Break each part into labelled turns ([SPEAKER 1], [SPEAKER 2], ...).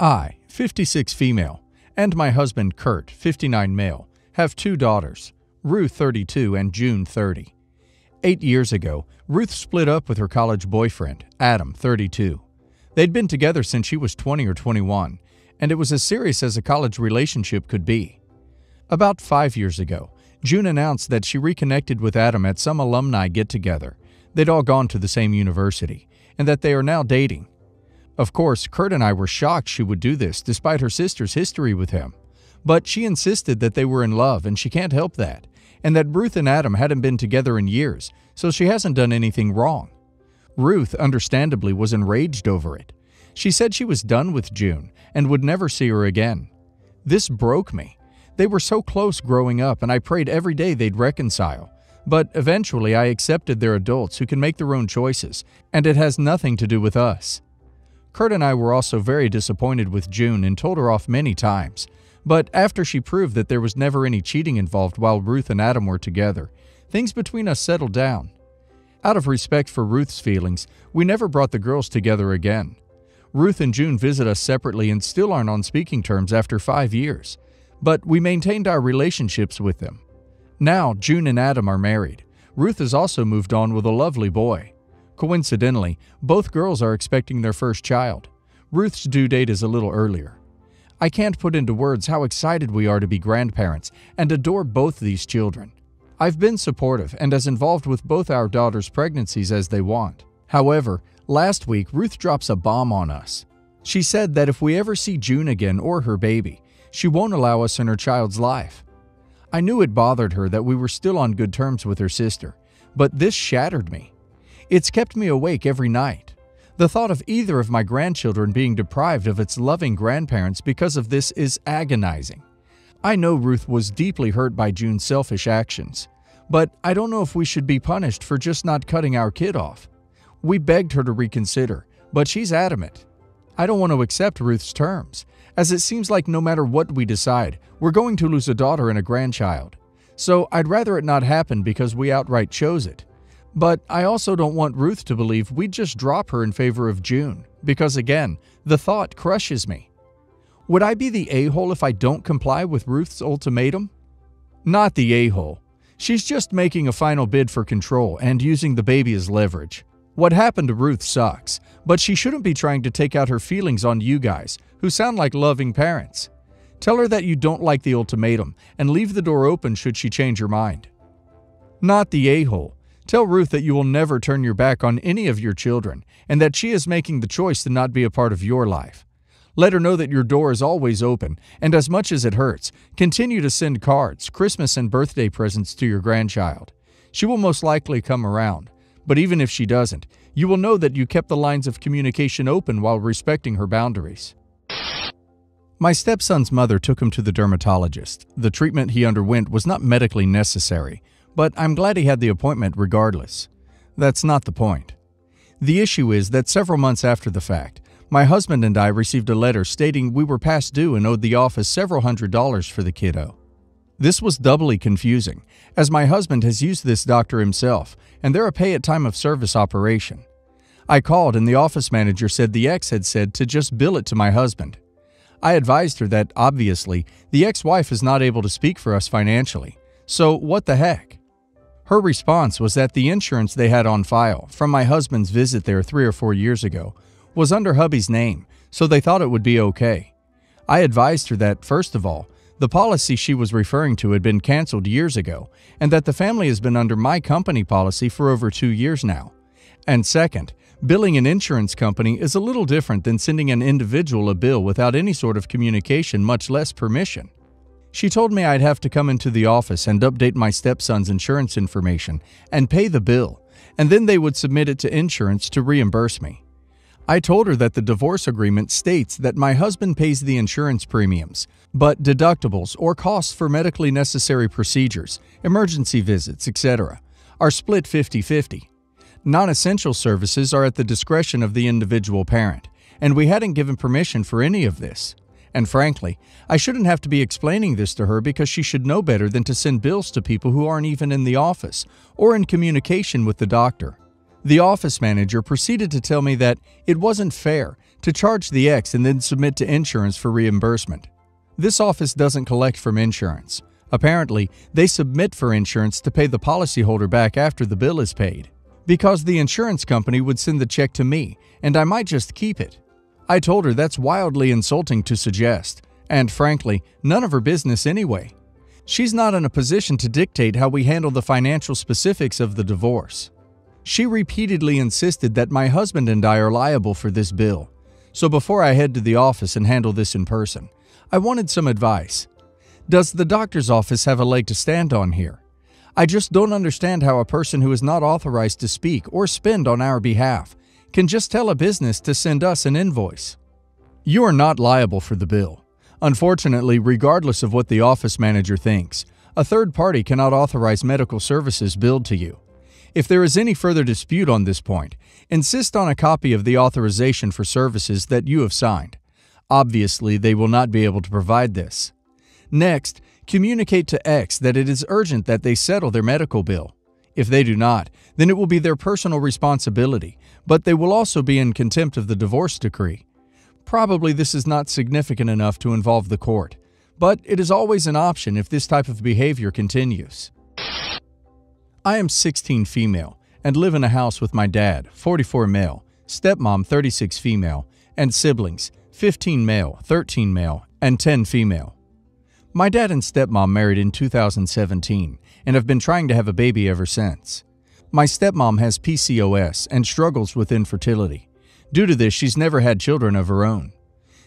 [SPEAKER 1] I, 56 female, and my husband Kurt, 59 male, have 2 daughters, Ruth 32 and June 30. 8 years ago, Ruth split up with her college boyfriend, Adam, 32. They'd been together since she was 20 or 21, and it was as serious as a college relationship could be. About 5 years ago, June announced that she reconnected with Adam at some alumni get-together. They'd all gone to the same university, and that they are now dating. Of course, Kurt and I were shocked she would do this despite her sister's history with him. But she insisted that they were in love and she can't help that, and that Ruth and Adam hadn't been together in years, so she hasn't done anything wrong. Ruth, understandably, was enraged over it. She said she was done with June and would never see her again. This broke me. They were so close growing up and I prayed every day they'd reconcile. But eventually I accepted they're adults who can make their own choices, and it has nothing to do with us. Kurt and I were also very disappointed with June and told her off many times. But after she proved that there was never any cheating involved while Ruth and Adam were together, things between us settled down. Out of respect for Ruth's feelings, we never brought the girls together again. Ruth and June visit us separately and still aren't on speaking terms after 5 years. But we maintained our relationships with them. Now, June and Adam are married. Ruth has also moved on with a lovely boy. Coincidentally, both girls are expecting their first child. Ruth's due date is a little earlier. I can't put into words how excited we are to be grandparents and adore both these children. I've been supportive and as involved with both our daughters' pregnancies as they want. However, last week Ruth drops a bomb on us. She said that if we ever see June again or her baby, she won't allow us in her child's life. I knew it bothered her that we were still on good terms with her sister, but this shattered me. It's kept me awake every night. The thought of either of my grandchildren being deprived of its loving grandparents because of this is agonizing. I know Ruth was deeply hurt by June's selfish actions, but I don't know if we should be punished for just not cutting our kid off. We begged her to reconsider, but she's adamant. I don't want to accept Ruth's terms, as it seems like no matter what we decide, we're going to lose a daughter and a grandchild. So I'd rather it not happen because we outright chose it. But I also don't want Ruth to believe we'd just drop her in favor of June, because again, the thought crushes me. Would I be the a-hole if I don't comply with Ruth's ultimatum? Not the a-hole. She's just making a final bid for control and using the baby as leverage. What happened to Ruth sucks, but she shouldn't be trying to take out her feelings on you guys, who sound like loving parents. Tell her that you don't like the ultimatum and leave the door open should she change her mind. Not the a-hole. Tell Ruth that you will never turn your back on any of your children and that she is making the choice to not be a part of your life. Let her know that your door is always open, and as much as it hurts, continue to send cards, Christmas and birthday presents to your grandchild. She will most likely come around, but even if she doesn't, you will know that you kept the lines of communication open while respecting her boundaries. My stepson's mother took him to the dermatologist. The treatment he underwent was not medically necessary, but I'm glad he had the appointment regardless. That's not the point. The issue is that several months after the fact, my husband and I received a letter stating we were past due and owed the office several $100s for the kiddo. This was doubly confusing, as my husband has used this doctor himself, and they're a pay-at-time-of-service operation. I called and the office manager said the ex had said to just bill it to my husband. I advised her that, obviously, the ex-wife is not able to speak for us financially, so what the heck? Her response was that the insurance they had on file from my husband's visit there 3 or 4 years ago was under hubby's name, so they thought it would be okay. I advised her that, first of all, the policy she was referring to had been canceled years ago, and that the family has been under my company policy for over 2 years now. And second, billing an insurance company is a little different than sending an individual a bill without any sort of communication, much less permission. She told me I'd have to come into the office and update my stepson's insurance information and pay the bill, and then they would submit it to insurance to reimburse me. I told her that the divorce agreement states that my husband pays the insurance premiums, but deductibles or costs for medically necessary procedures, emergency visits, etc., are split 50-50. Non-essential services are at the discretion of the individual parent, and we hadn't given permission for any of this. And frankly, I shouldn't have to be explaining this to her because she should know better than to send bills to people who aren't even in the office or in communication with the doctor. The office manager proceeded to tell me that it wasn't fair to charge the X and then submit to insurance for reimbursement. This office doesn't collect from insurance. Apparently, they submit for insurance to pay the policyholder back after the bill is paid, because the insurance company would send the check to me, and I might just keep it. I told her that's wildly insulting to suggest, and frankly, none of her business anyway. She's not in a position to dictate how we handle the financial specifics of the divorce. She repeatedly insisted that my husband and I are liable for this bill. So before I head to the office and handle this in person, I wanted some advice. Does the doctor's office have a leg to stand on here? I just don't understand how a person who is not authorized to speak or spend on our behalf can just tell a business to send us an invoice. You are not liable for the bill. Unfortunately, regardless of what the office manager thinks, a third party cannot authorize medical services billed to you. If there is any further dispute on this point, insist on a copy of the authorization for services that you have signed. Obviously, they will not be able to provide this. Next, communicate to X that it is urgent that they settle their medical bill. If they do not, then it will be their personal responsibility, but they will also be in contempt of the divorce decree. Probably this is not significant enough to involve the court, but it is always an option if this type of behavior continues. I am 16 female and live in a house with my dad, 44 male, stepmom, 36 female, and siblings, 15 male, 13 male, and 10 female. My dad and stepmom married in 2017 and have been trying to have a baby ever since. My stepmom has PCOS and struggles with infertility. Due to this, she's never had children of her own.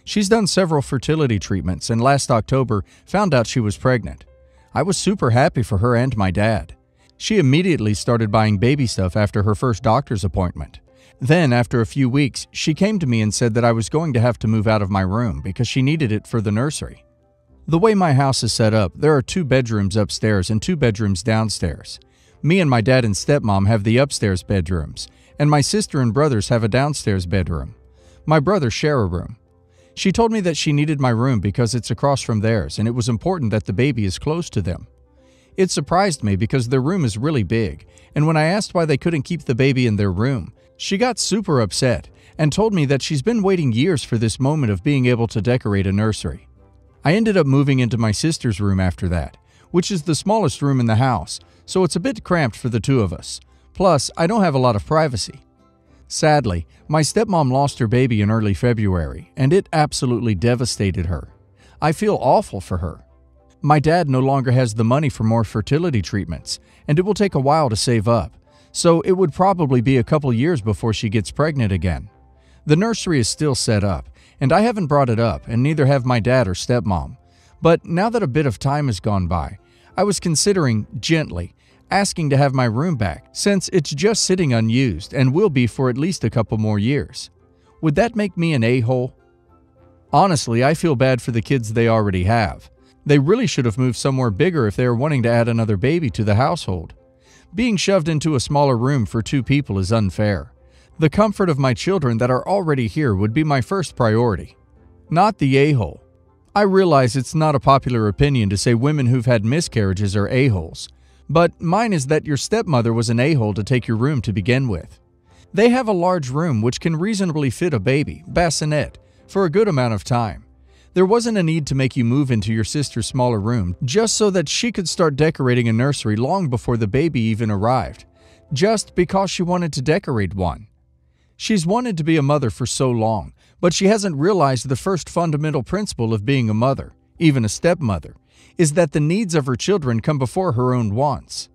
[SPEAKER 1] She's done several fertility treatments and last October found out she was pregnant. I was super happy for her and my dad. She immediately started buying baby stuff after her first doctor's appointment. Then, after a few weeks, she came to me and said that I was going to have to move out of my room because she needed it for the nursery. The way my house is set up, there are 2 bedrooms upstairs and 2 bedrooms downstairs. Me and my dad and stepmom have the upstairs bedrooms, and my sister and brothers have a downstairs bedroom. My brothers share a room. She told me that she needed my room because it's across from theirs and it was important that the baby is close to them. It surprised me because their room is really big, and when I asked why they couldn't keep the baby in their room, she got super upset and told me that she's been waiting years for this moment of being able to decorate a nursery. I ended up moving into my sister's room after that, which is the smallest room in the house, so it's a bit cramped for the 2 of us. Plus, I don't have a lot of privacy. Sadly, my stepmom lost her baby in early February, and it absolutely devastated her. I feel awful for her. My dad no longer has the money for more fertility treatments, and it will take a while to save up, so it would probably be a couple years before she gets pregnant again. The nursery is still set up, and I haven't brought it up, and neither have my dad or stepmom. But now that a bit of time has gone by, I was considering, gently, asking to have my room back, since it's just sitting unused and will be for at least a couple more years. Would that make me an a-hole? Honestly, I feel bad for the kids they already have. They really should have moved somewhere bigger if they are wanting to add another baby to the household. Being shoved into a smaller room for 2 people is unfair. The comfort of my children that are already here would be my first priority, not the a-hole. I realize it's not a popular opinion to say women who've had miscarriages are a-holes, but mine is that your stepmother was an a-hole to take your room to begin with. They have a large room which can reasonably fit a baby, bassinet, for a good amount of time. There wasn't a need to make you move into your sister's smaller room just so that she could start decorating a nursery long before the baby even arrived, just because she wanted to decorate one. She's wanted to be a mother for so long, but she hasn't realized the first fundamental principle of being a mother, even a stepmother, is that the needs of her children come before her own wants.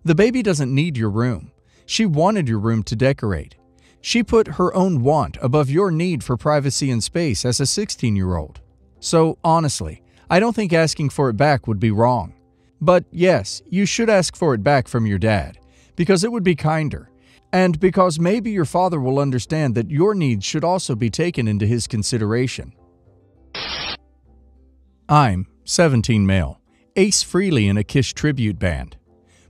[SPEAKER 1] The baby doesn't need your room. She wanted your room to decorate. She put her own want above your need for privacy and space as a 16-year-old. So, honestly, I don't think asking for it back would be wrong. But yes, you should ask for it back from your dad, because it would be kinder, and because maybe your father will understand that your needs should also be taken into his consideration. I'm 17 male, Ace Frehley in a Kiss tribute band.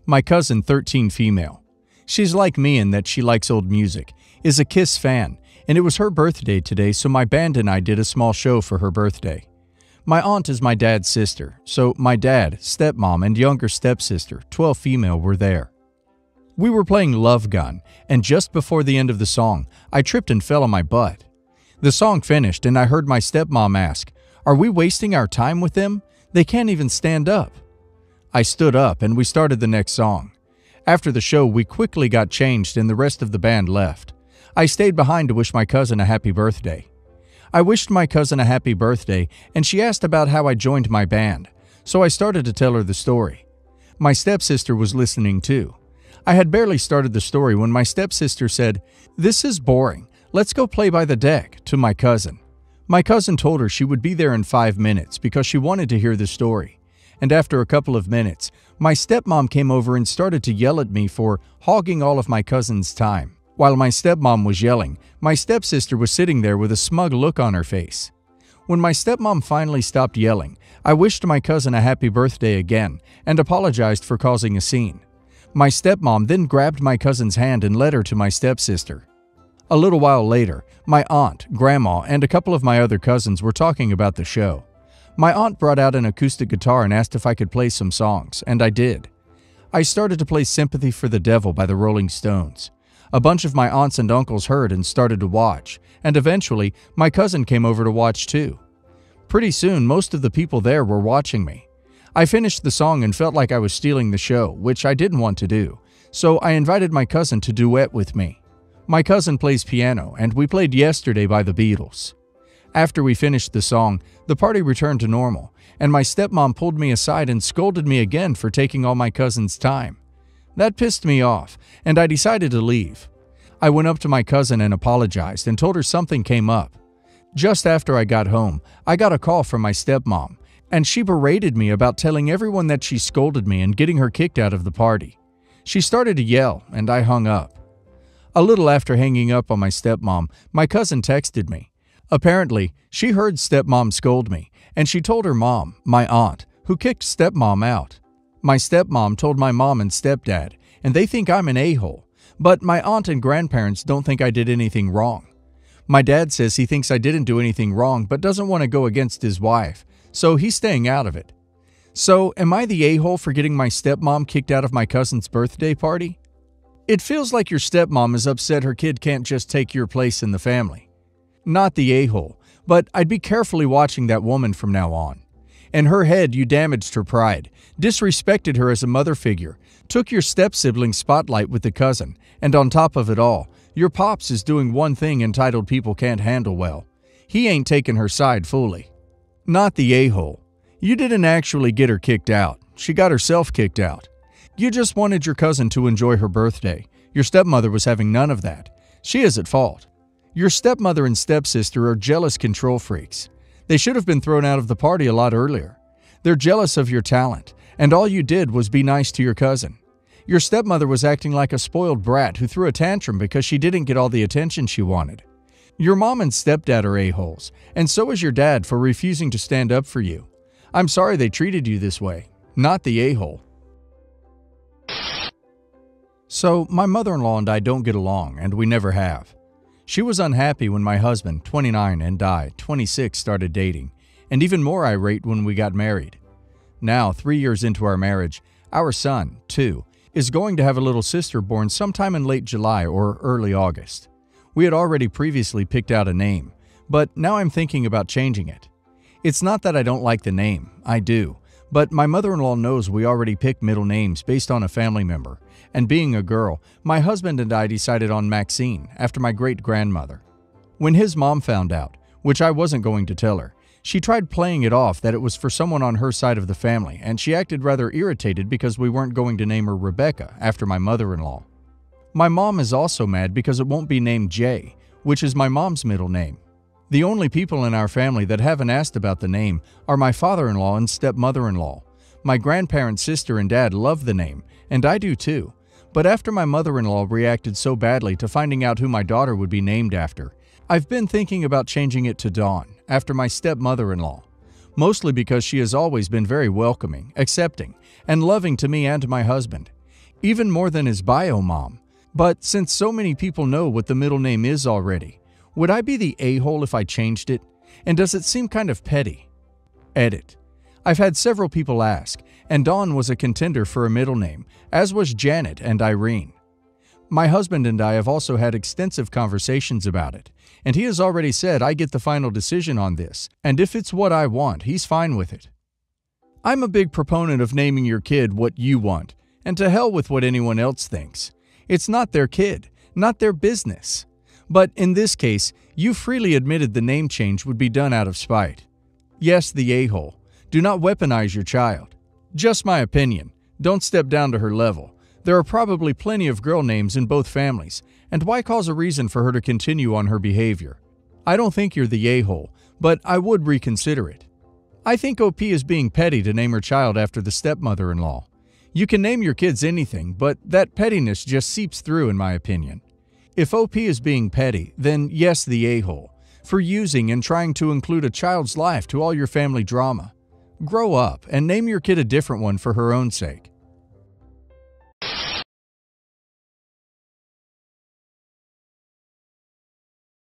[SPEAKER 1] My cousin 13 female. She's like me in that she likes old music, is a Kiss fan, and it was her birthday today, so my band and I did a small show for her birthday. My aunt is my dad's sister, so my dad, stepmom, and younger stepsister, 12 female, were there. We were playing Love Gun, and just before the end of the song, I tripped and fell on my butt. The song finished and I heard my stepmom ask, "Are we wasting our time with them? They can't even stand up." I stood up and we started the next song. After the show, we quickly got changed and the rest of the band left. I stayed behind to wish my cousin a happy birthday. I wished my cousin a happy birthday and she asked about how I joined my band, so I started to tell her the story. My stepsister was listening too. I had barely started the story when my stepsister said, "This is boring. Let's go play by the deck," to my cousin. My cousin told her she would be there in 5 minutes because she wanted to hear the story. And after a couple of minutes, my stepmom came over and started to yell at me for hogging all of my cousin's time. While my stepmom was yelling, my stepsister was sitting there with a smug look on her face. When my stepmom finally stopped yelling, I wished my cousin a happy birthday again and apologized for causing a scene. My stepmom then grabbed my cousin's hand and led her to my stepsister. A little while later, my aunt, grandma, and a couple of my other cousins were talking about the show. My aunt brought out an acoustic guitar and asked if I could play some songs, and I did. I started to play Sympathy for the Devil by the Rolling Stones. A bunch of my aunts and uncles heard and started to watch, and eventually, my cousin came over to watch too. Pretty soon, most of the people there were watching me. I finished the song and felt like I was stealing the show, which I didn't want to do, so I invited my cousin to duet with me. My cousin plays piano, and we played Yesterday by the Beatles. After we finished the song, the party returned to normal, and my stepmom pulled me aside and scolded me again for taking all my cousin's time. That pissed me off, and I decided to leave. I went up to my cousin and apologized and told her something came up. Just after I got home, I got a call from my stepmom, and she berated me about telling everyone that she scolded me and getting her kicked out of the party. She started to yell, and I hung up. A little after hanging up on my stepmom, my cousin texted me. Apparently, she heard stepmom scold me, and she told her mom, my aunt, who kicked stepmom out. My stepmom told my mom and stepdad, and they think I'm an a-hole, but my aunt and grandparents don't think I did anything wrong. My dad says he thinks I didn't do anything wrong but doesn't want to go against his wife, so he's staying out of it. So, am I the a-hole for getting my stepmom kicked out of my cousin's birthday party? It feels like your stepmom is upset her kid can't just take your place in the family. Not the a-hole, but I'd be carefully watching that woman from now on. In her head, you damaged her pride, disrespected her as a mother figure, took your step-sibling's spotlight with the cousin, and on top of it all, your pops is doing one thing entitled people can't handle well. He ain't taking her side fully. Not the a-hole. You didn't actually get her kicked out. She got herself kicked out. You just wanted your cousin to enjoy her birthday. Your stepmother was having none of that. She is at fault. Your stepmother and stepsister are jealous control freaks. They should have been thrown out of the party a lot earlier. They're jealous of your talent, and all you did was be nice to your cousin. Your stepmother was acting like a spoiled brat who threw a tantrum because she didn't get all the attention she wanted. Your mom and stepdad are a-holes, and so is your dad for refusing to stand up for you. I'm sorry they treated you this way, not the a-hole. So, my mother-in-law and I don't get along, and we never have. She was unhappy when my husband, 29, and I, 26, started dating, and even more irate when we got married. Now, 3 years into our marriage, our son, 2, is going to have a little sister born sometime in late July or early August. We had already previously picked out a name, but now I'm thinking about changing it. It's not that I don't like the name, I do, but my mother-in-law knows we already pick middle names based on a family member, and being a girl, my husband and I decided on Maxine after my great-grandmother. When his mom found out, which I wasn't going to tell her, she tried playing it off that it was for someone on her side of the family, and she acted rather irritated because we weren't going to name her Rebecca after my mother-in-law. My mom is also mad because it won't be named Jay, which is my mom's middle name. The only people in our family that haven't asked about the name are my father-in-law and stepmother-in-law. My grandparents' sister and dad love the name, and I do too. But after my mother-in-law reacted so badly to finding out who my daughter would be named after, I've been thinking about changing it to Dawn, after my stepmother-in-law. Mostly because she has always been very welcoming, accepting, and loving to me and my husband. Even more than his bio mom. But since so many people know what the middle name is already, would I be the a-hole if I changed it? And does it seem kind of petty? Edit. I've had several people ask, and Dawn was a contender for a middle name, as was Janet and Irene. My husband and I have also had extensive conversations about it, and he has already said I get the final decision on this, and if it's what I want, he's fine with it. I'm a big proponent of naming your kid what you want, and to hell with what anyone else thinks. It's not their kid, not their business. But in this case, you freely admitted the name change would be done out of spite. Yes, the a-hole. Do not weaponize your child. Just my opinion. Don't step down to her level. There are probably plenty of girl names in both families, and why cause a reason for her to continue on her behavior? I don't think you're the a-hole, but I would reconsider it. I think OP is being petty to name her child after the stepmother-in-law. You can name your kids anything, but that pettiness just seeps through in my opinion. If OP is being petty, then yes, the a-hole, for using and trying to include a child's life to all your family drama. Grow up and name your kid a different one for her own sake.